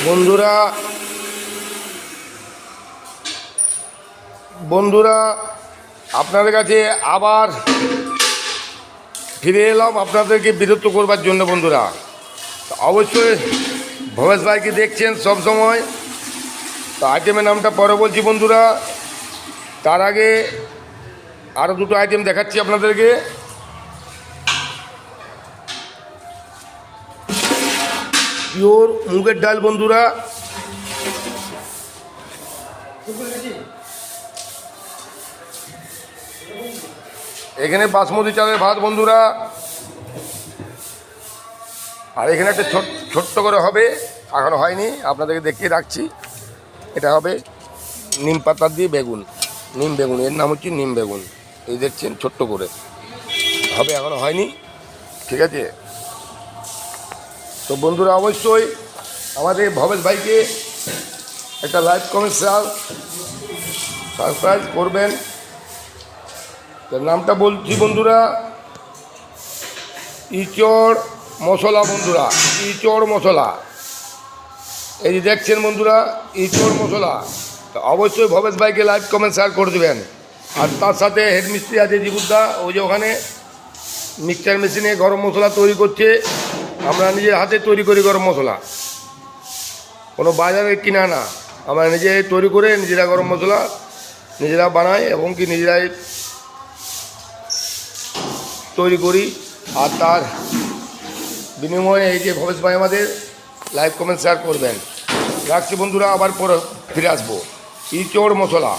বন্ধুরা বন্ধুরা আপনাদের কাছে আবার ফিরে এলাম আপনাদেরকে বিরক্ত করবার জন্য। বন্ধুরা অবশ্যই ভবেশ ভাইকে দেখছেন সব সময়, তো আইটেমের নামটা পরে বলছি। বন্ধুরা তার আগে আরও দুটো আইটেম দেখাচ্ছি আপনাদেরকে। পিওর মুগের ডাল বন্ধুরা, এখানে বাসমতি চালের ভাত বন্ধুরা, আর এখানে একটা ছোট্ট করে হবে, এখনো হয়নি, আপনাদেরকে দেখিয়ে রাখছি। এটা হবে নিম পাতা দিয়ে বেগুন, নিম বেগুন, এর নাম হচ্ছে নিম বেগুন। এই দেখছেন ছোট্ট করে হবে, এখনো হয়নি, ঠিক আছে। তো বন্ধুরা অবশ্যই আমাদের ভবেশ ভাইকে একটা লাইক কমেন্ট শেয়ার সাবস্ক্রাইব করবেন। তার নামটা বলছি বন্ধুরা, ইঁচড় মশলা। বন্ধুরা ইঁচড় মশলা, এই যে দেখছেন বন্ধুরা ইঁচড় মশলা। তো অবশ্যই ভবেশ ভাইকে লাইক কমেন্ট শেয়ার করে দেবেন। আর তার সাথে হেড মিস্ত্রি আছে জীবুদা, ওই যে ওখানে মিক্সচার মেশিনে গরম মশলা তৈরি করছে। আমরা নিজের হাতে তৈরি করি গরম মশলা, কোনো বাজারে কিনা না, আমরা নিজে তৈরি করে নিজেরা গরম মশলা নিজেরা বানাই এবং কি নিজেরাই তৈরি করি। আর তার বিনিময়ে এই যে ভবেশ ভাই আমাদের লাইক কমেন্ট শেয়ার করবেন। রাখছি বন্ধুরা, আবার পরে ফিরে আসবো। ইঁচড় মশলা।